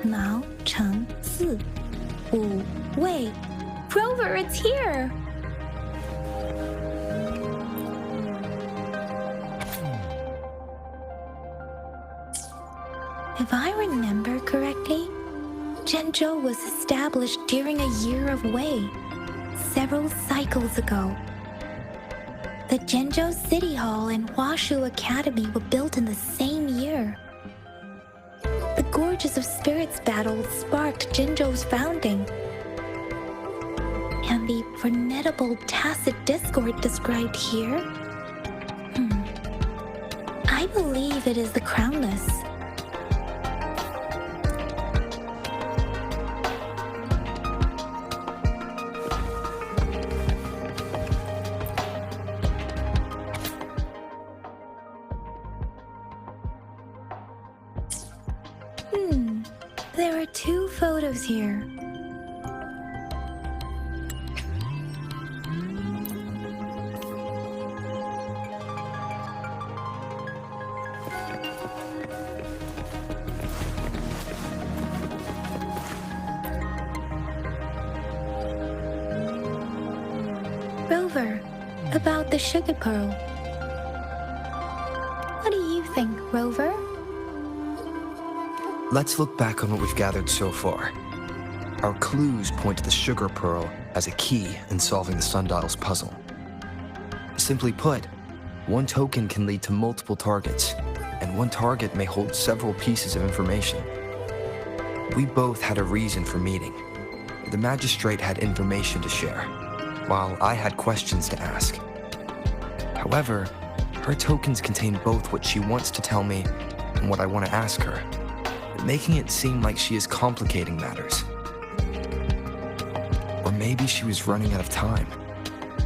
毛乘4 5 Wait, Rover, it's here! If I remember correctly, Zhenzhou was established during a year of Wei, several cycles ago. The Zhenzhou City Hall and Huashu Academy were built in the same year. The Gorges of Spirits battle sparked Zhenzhou's founding. And the formidable tacit discord described here? I believe it is the Crownless. There are 2 photos here. Rover, about the sugar pearl. What do you think, Rover? Let's look back on what we've gathered so far. Our clues point to the sugar pearl as a key in solving the sundial's puzzle. Simply put, one token can lead to multiple targets, and one target may hold several pieces of information. We both had a reason for meeting. The magistrate had information to share, while I had questions to ask. However, her tokens contain both what she wants to tell me and what I want to ask her, making it seem like she is complicating matters. Or maybe she was running out of time.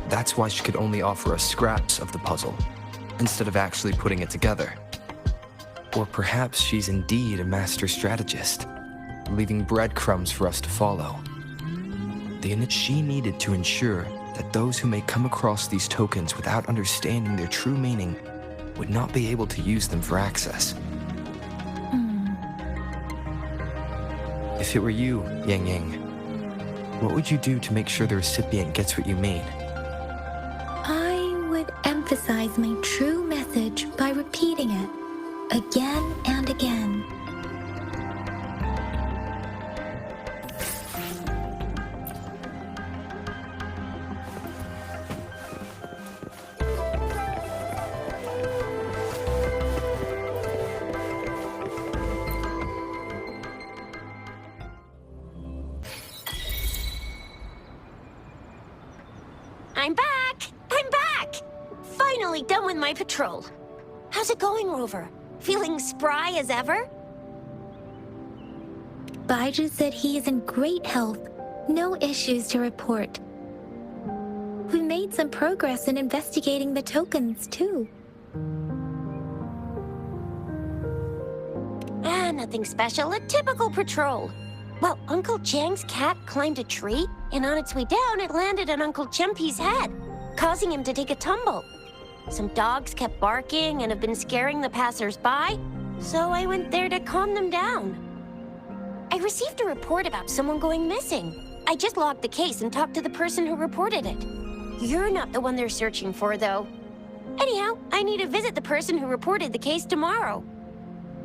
That's why she could only offer us scraps of the puzzle, instead of actually putting it together. Or perhaps she's indeed a master strategist, leaving breadcrumbs for us to follow. The unit she needed to ensure that those who may come across these tokens without understanding their true meaning would not be able to use them for access. If it were you, Yang Yang, what would you do to make sure the recipient gets what you mean? I would emphasize my true message by repeating it again and again. I'm back! I'm back! Finally done with my patrol. How's it going, Rover? Feeling spry as ever? Baiju said he is in great health. No issues to report. We made some progress in investigating the tokens, too. Nothing special. A typical patrol. Well, Uncle Chang's cat climbed a tree, and on its way down, it landed on Uncle Chempi's head, causing him to take a tumble. Some dogs kept barking and have been scaring the passers-by, so I went there to calm them down. I received a report about someone going missing. I just logged the case and talked to the person who reported it. You're not the one they're searching for, though. Anyhow, I need to visit the person who reported the case tomorrow.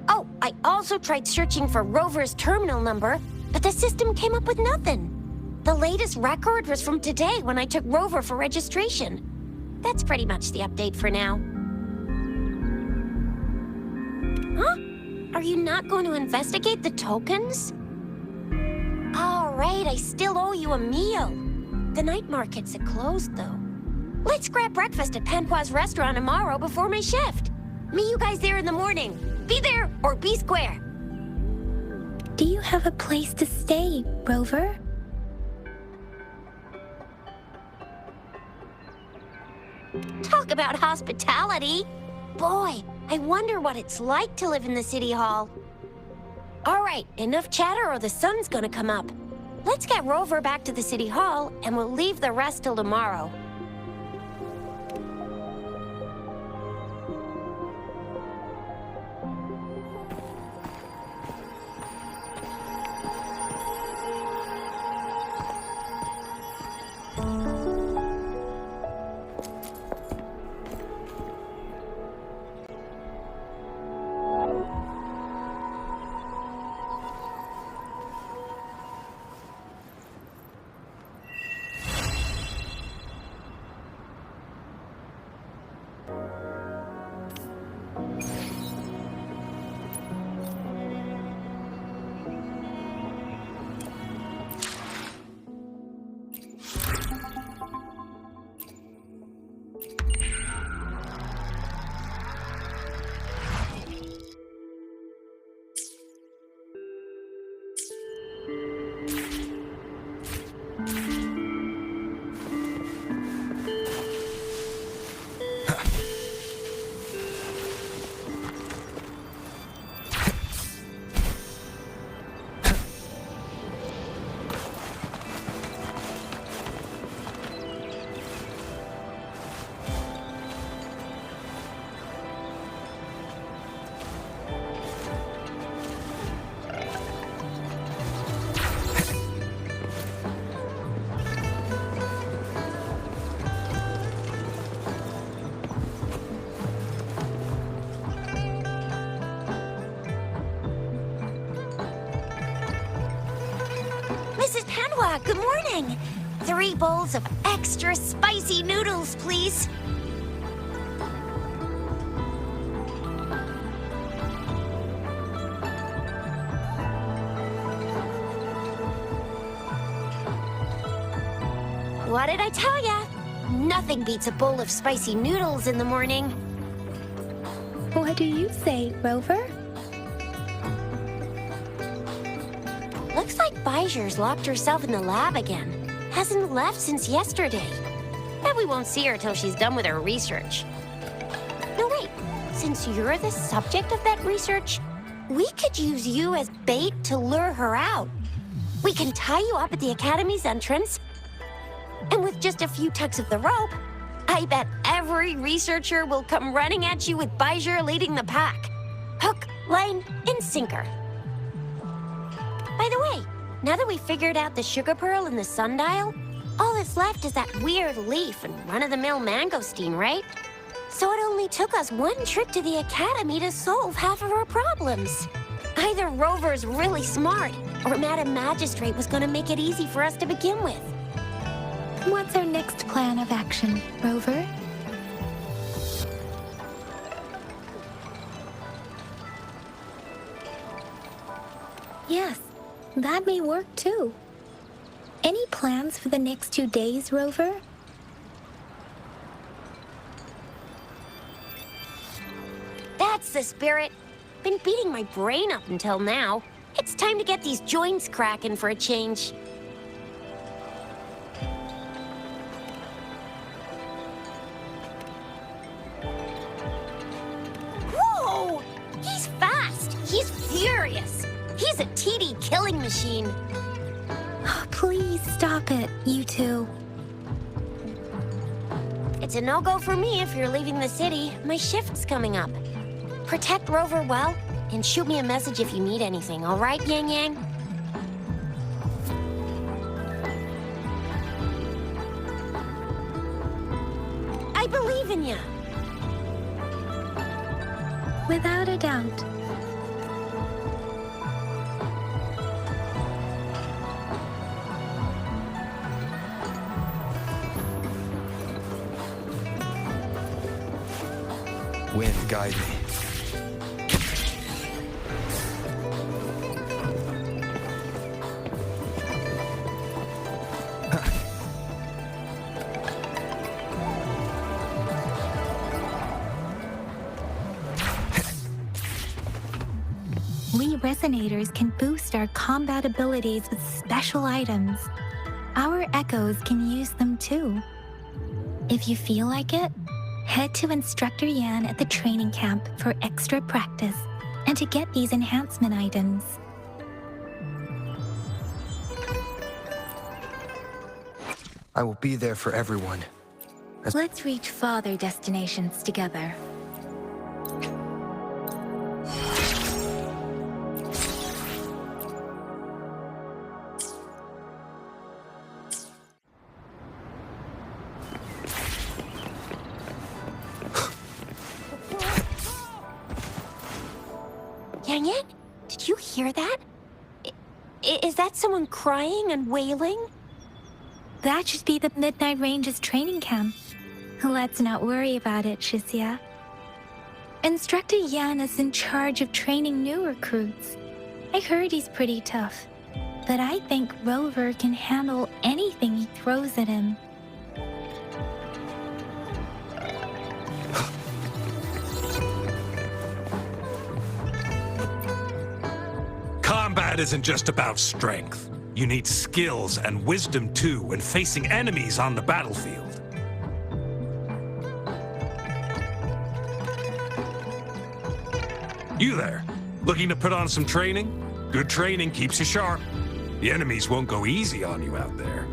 Oh, I also tried searching for Rover's terminal number, but the system came up with nothing. The latest record was from today when I took Rover for registration. That's pretty much the update for now. Huh? Are you not going to investigate the tokens? All right, I still owe you a meal. The night markets are closed, though. Let's grab breakfast at Panhua's restaurant tomorrow before my shift. Meet you guys there in the morning. Be there or be square. Do you have a place to stay, Rover? Talk about hospitality. Boy, I wonder what it's like to live in the city hall. All right, enough chatter or the sun's gonna come up. Let's get Rover back to the city hall and we'll leave the rest till tomorrow. Hanwha, good morning. 3 bowls of extra spicy noodles, please. What did I tell ya? Nothing beats a bowl of spicy noodles in the morning. What do you say, Rover? Looks like Bijur's locked herself in the lab again. Hasn't left since yesterday. Bet we won't see her till she's done with her research. No, wait. Since you're the subject of that research, we could use you as bait to lure her out. We can tie you up at the Academy's entrance, and with just a few tugs of the rope, I bet every researcher will come running at you with Bijur leading the pack. Hook, line, and sinker. By the way, now that we figured out the sugar pearl and the sundial, all that's left is that weird leaf and run-of-the-mill mangosteen, right? So it only took us 1 trip to the Academy to solve half of our problems. Either Rover's really smart, or Madam Magistrate was gonna make it easy for us to begin with. What's our next plan of action, Rover? Yes, that may work too. Any plans for the next 2 days, Rover? That's the spirit. Been beating my brain up until now. It's time to get these joints cracking for a change. Whoa! He's fast! He's furious! He's a TD killing machine. Oh, please stop it, you two. It's a no-go for me if you're leaving the city. My shift's coming up. Protect Rover well, and shoot me a message if you need anything, all right, Yang Yang? I believe in you. Without a doubt. Wind, guide me. We resonators can boost our combat abilities with special items. Our echoes can use them too. If you feel like it, head to Instructor Yan at the training camp for extra practice and to get these enhancement items. I will be there for everyone. Let's reach farther destinations together. Yang Yang, did you hear that? Is that someone crying and wailing? That should be the Midnight Range's training camp. Let's not worry about it, Shisia. Instructor Yan is in charge of training new recruits. I heard he's pretty tough, but I think Rover can handle anything he throws at him. Combat isn't just about strength. You need skills and wisdom too when facing enemies on the battlefield. You there, looking to put on some training? Good training keeps you sharp. The enemies won't go easy on you out there.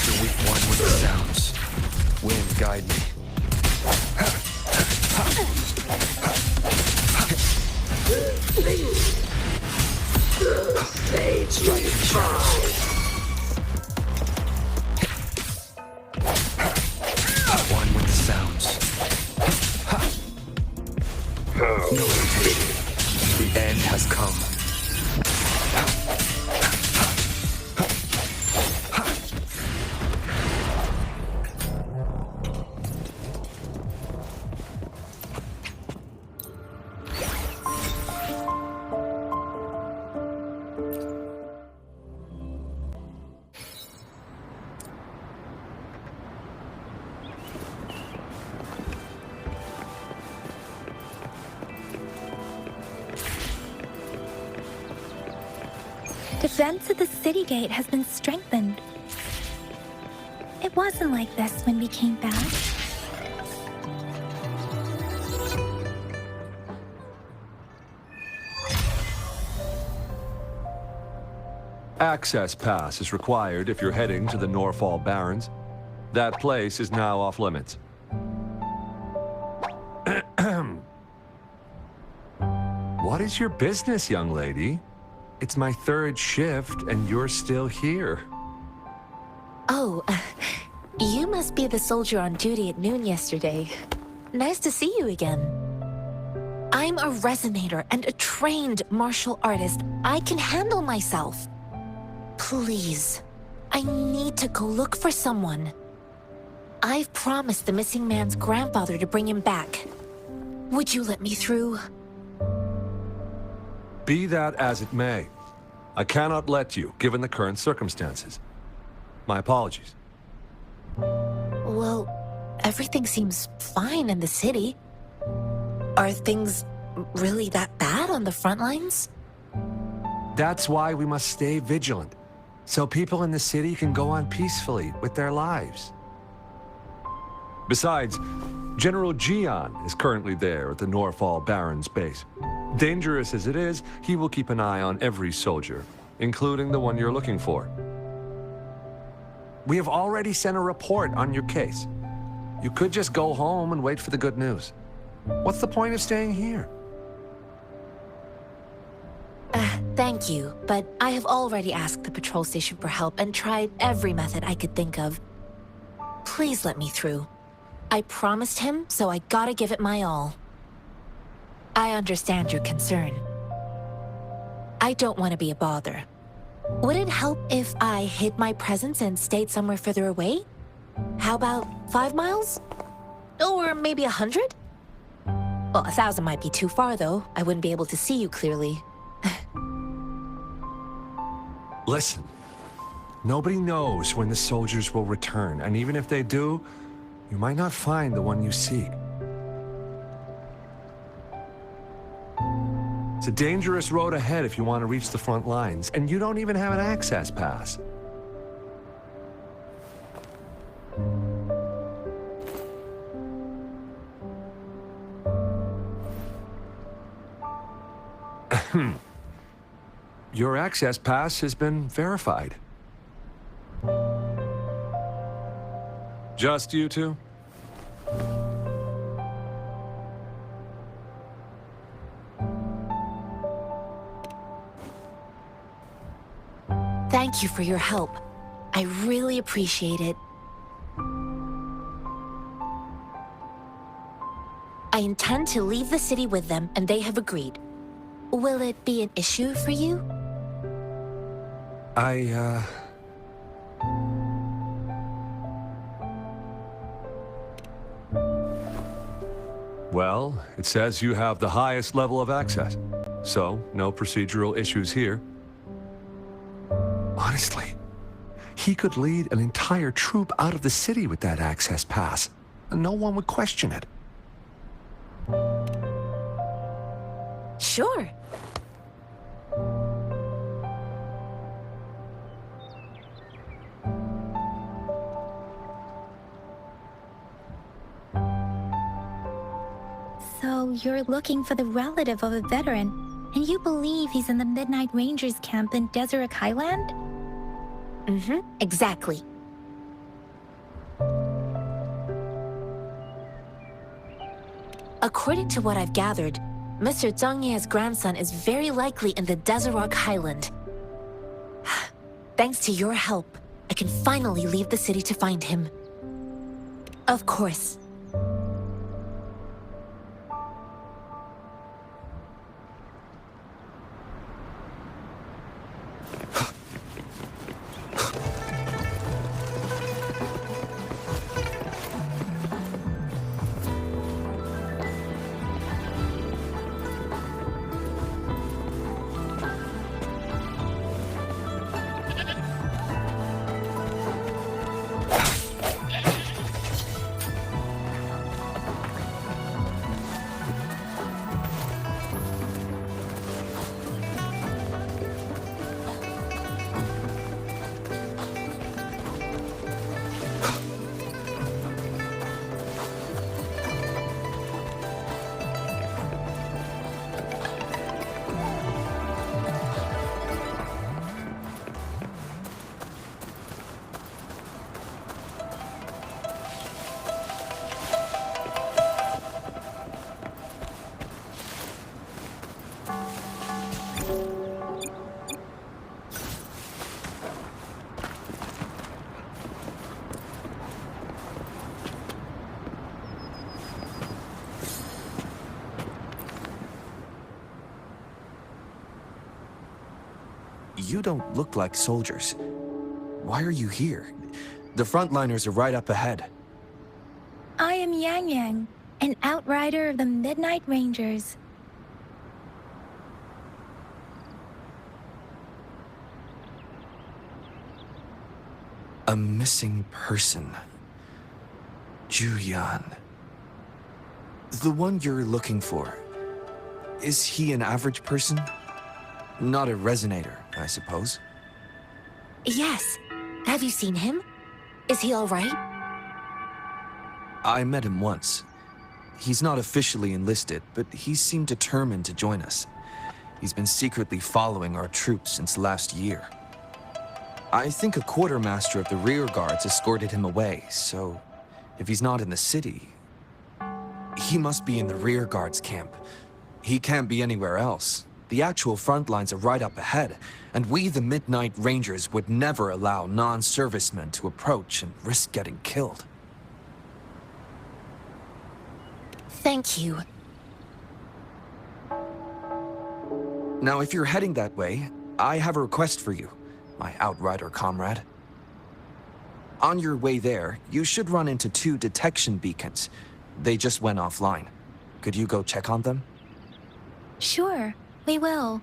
the weak one with the sounds. Wind, guide me. Strike in shadows. One with the sounds. No hesitation. The end has come. Defense of the city gate has been strengthened. It wasn't like this when we came back. Access pass is required if you're heading to the Norfall Barrens. That place is now off limits. What is your business, young lady? It's my third shift, and you're still here. Oh, you must be the soldier on duty at noon yesterday. Nice to see you again. I'm a resonator and a trained martial artist. I can handle myself. Please, I need to go look for someone. I've promised the missing man's grandfather to bring him back. Would you let me through? Be that as it may, I cannot let you, given the current circumstances. My apologies. Well, everything seems fine in the city. Are things really that bad on the front lines? That's why we must stay vigilant, so people in the city can go on peacefully with their lives. Besides, General Jian is currently there at the Norfall Barrens base. Dangerous as it is, he will keep an eye on every soldier, including the one you're looking for. We have already sent a report on your case. You could just go home and wait for the good news. What's the point of staying here? Thank you, but I have already asked the patrol station for help and tried every method I could think of. Please let me through. I promised him, so I gotta give it my all. I understand your concern. I don't want to be a bother. Would it help if I hid my presence and stayed somewhere further away? How about 5 miles? Or maybe 100? Well, 1,000 might be too far, though. I wouldn't be able to see you clearly. Listen, nobody knows when the soldiers will return, and even if they do, you might not find the one you seek. It's a dangerous road ahead if you want to reach the front lines, and you don't even have an access pass. Your access pass has been verified. Just you two? Thank you for your help. I really appreciate it. I intend to leave the city with them, and they have agreed. Will it be an issue for you? Well, it says you have the highest level of access, so no procedural issues here. Honestly, he could lead an entire troop out of the city with that access pass, and no one would question it. Sure. So you're looking for the relative of a veteran, and you believe he's in the Midnight Rangers camp in Deseret Highland? Exactly. According to what I've gathered, Mr. Zhang Ye's grandson is very likely in the Desert Highland. Thanks to your help, I can finally leave the city to find him. Of course. You don't look like soldiers. Why are you here? The frontliners are right up ahead. I am Yang Yang, an outrider of the Midnight Rangers. A missing person. Juyan. The one you're looking for. Is he an average person? Not a resonator, I suppose. Yes. Have you seen him? Is he all right? I met him once. He's not officially enlisted, but he seemed determined to join us. He's been secretly following our troops since last year. I think a quartermaster of the rear guards escorted him away, so if he's not in the city, he must be in the rear guards camp. He can't be anywhere else. The actual front lines are right up ahead, and we, the Midnight Rangers, would never allow non-servicemen to approach and risk getting killed. Thank you. Now, if you're heading that way, I have a request for you, my outrider comrade. On your way there, you should run into 2 detection beacons. They just went offline. Could you go check on them? Sure, we will.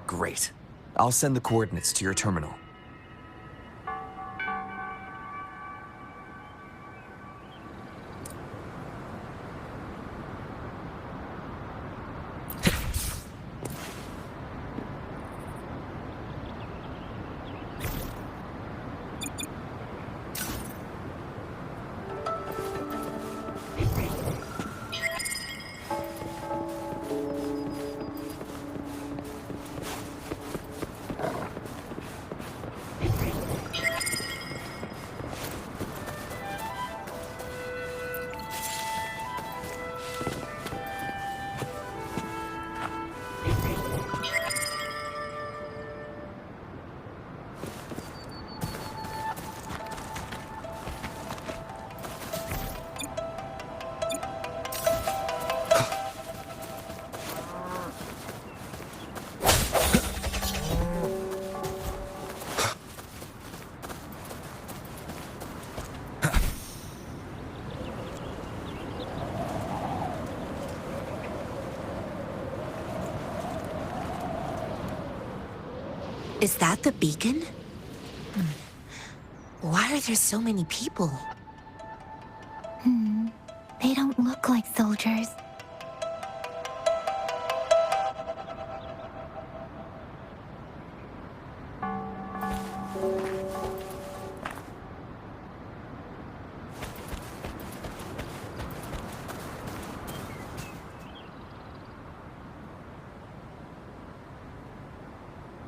Great. I'll send the coordinates to your terminal. Is that the beacon? Why are there so many people? They don't look like soldiers.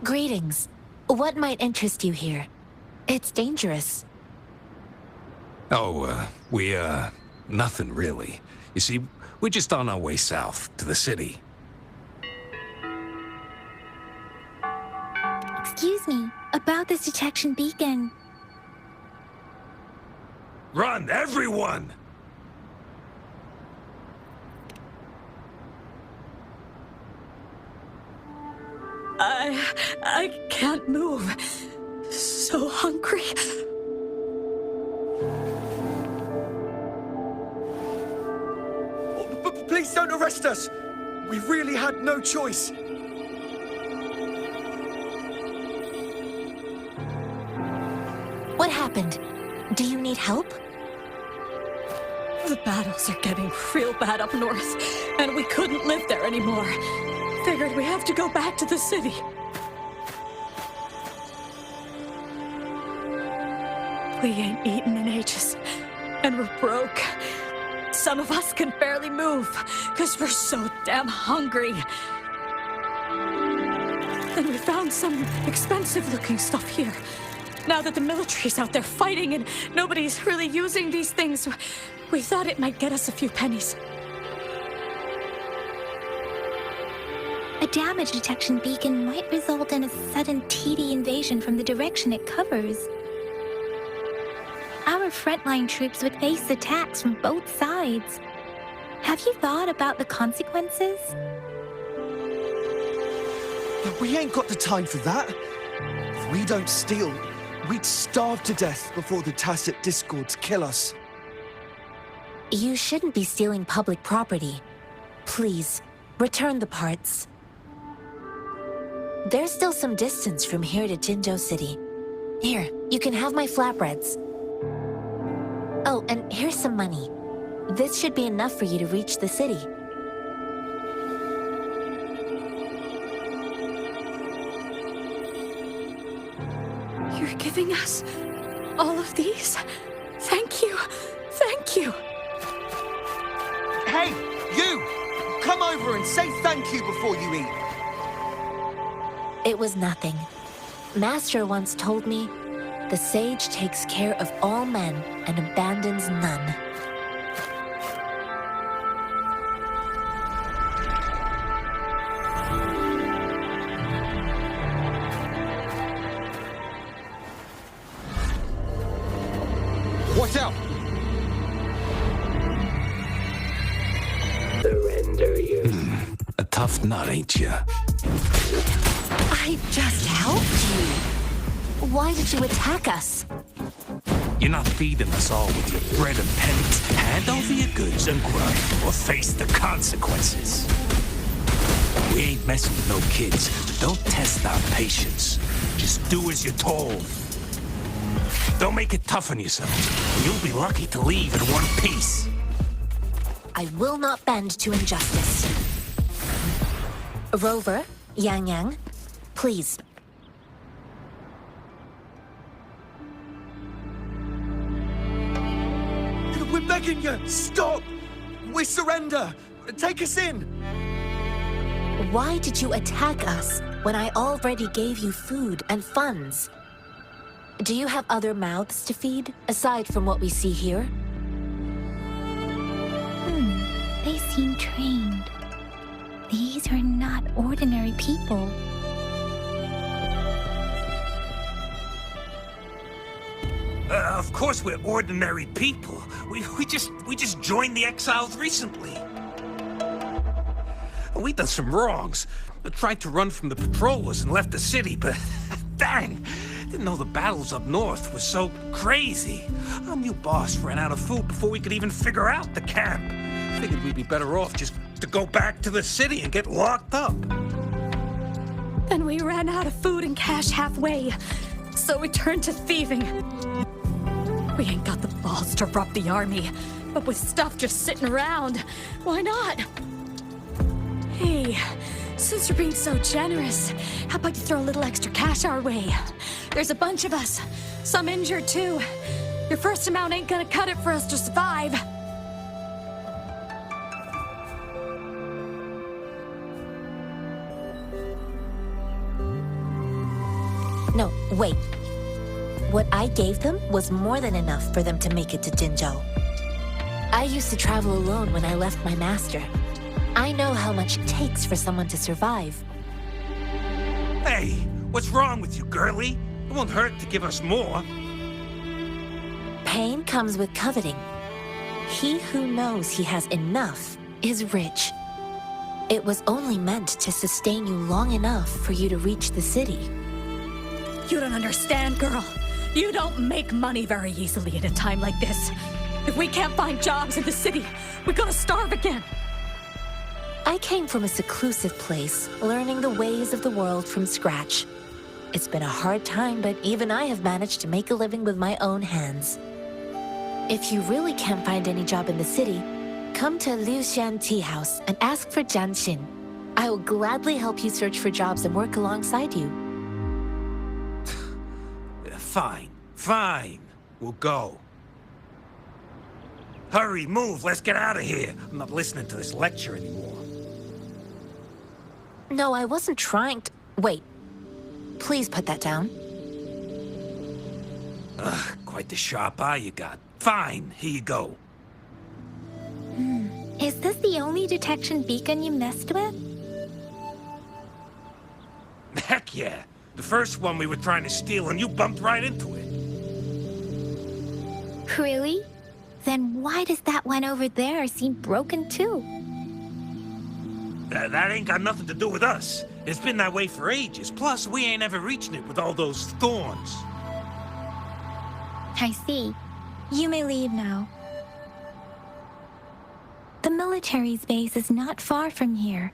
Greetings. What might interest you here? It's dangerous. Oh, Nothing really. You see, we're just on our way south to the city. Excuse me, about this detection beacon. Run, everyone! I can't move. So hungry. Please don't arrest us! We really had no choice. What happened? Do you need help? The battles are getting real bad up north, and we couldn't live there anymore. Figured we have to go back to the city. We ain't eaten in ages, and we're broke. Some of us can barely move, because we're so damn hungry. And we found some expensive-looking stuff here. Now that the military's out there fighting and nobody's really using these things, we thought it might get us a few pennies. A damage detection beacon might result in a sudden TD invasion from the direction it covers. Our frontline troops would face attacks from both sides. Have you thought about the consequences? But we ain't got the time for that. If we don't steal, we'd starve to death before the tacit discords kill us. You shouldn't be stealing public property. Please, return the parts. There's still some distance from here to Jinzhou City. Here, you can have my flatbreads. Oh, and here's some money. This should be enough for you to reach the city. You're giving us all of these? Thank you. Thank you. Hey, you! Come over and say thank you before you eat. It was nothing. Master once told me, the sage takes care of all men and abandons none. Watch out! Surrender your... A tough nut, ain't ya? I just helped you. Why did you attack us? You're not feeding us all with your bread and pennies. Hand over your goods and grub, or face the consequences. We ain't messing with no kids, but don't test our patience. Just do as you're told. Don't make it tough on yourselves. You'll be lucky to leave in one piece. I will not bend to injustice. Rover, Yang Yang, please. We're begging you! Stop! We surrender! Take us in! Why did you attack us when I already gave you food and funds? Do you have other mouths to feed, aside from what we see here? They seem trained. These are not ordinary people. Of course we're ordinary people. We just joined the exiles recently. We done some wrongs. We tried to run from the patrollers and left the city, but dang, didn't know the battles up north were so crazy. Our new boss ran out of food before we could even figure out the camp. Figured we'd be better off just to go back to the city and get locked up. Then we ran out of food and cash halfway, so we turned to thieving. We ain't got the balls to rob the army, but with stuff just sitting around, why not? Hey, since you're being so generous, how about you throw a little extra cash our way? There's a bunch of us, some injured too. Your first amount ain't gonna cut it for us to survive. No, wait. What I gave them was more than enough for them to make it to Jinzhou. I used to travel alone when I left my master. I know how much it takes for someone to survive. Hey, what's wrong with you, girlie? It won't hurt to give us more. Pain comes with coveting. He who knows he has enough is rich. It was only meant to sustain you long enough for you to reach the city. You don't understand, girl. You don't make money very easily at a time like this. If we can't find jobs in the city, we're gonna starve again. I came from a seclusive place, learning the ways of the world from scratch. It's been a hard time, but even I have managed to make a living with my own hands. If you really can't find any job in the city, come to Liu Xian Tea House and ask for Jian Xin. I will gladly help you search for jobs and work alongside you. Fine, fine. We'll go. Hurry, move, let's get out of here. I'm not listening to this lecture anymore. No, I wasn't trying to... Wait. Please put that down. Ugh, quite the sharp eye you got. Fine, here you go. Is this the only detection beacon you messed with? Heck yeah. The first one we were trying to steal and you bumped right into it. Really? Then why does that one over there seem broken too? That ain't got nothing to do with us. It's been that way for ages. Plus, we ain't ever reaching it with all those thorns. I see. You may leave now. The military's base is not far from here.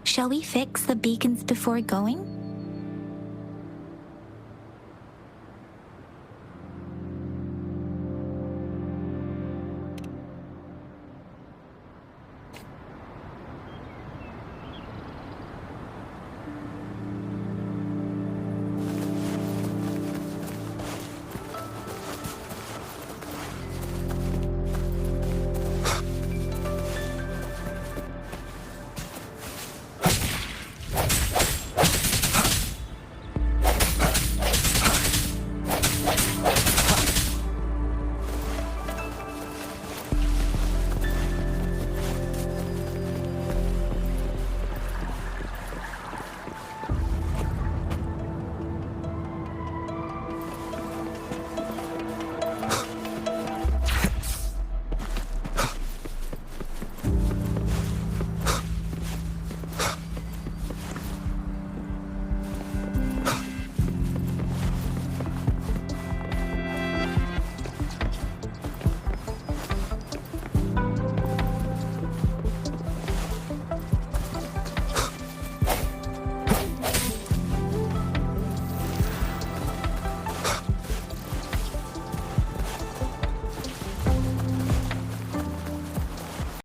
Shall we fix the beacons before going?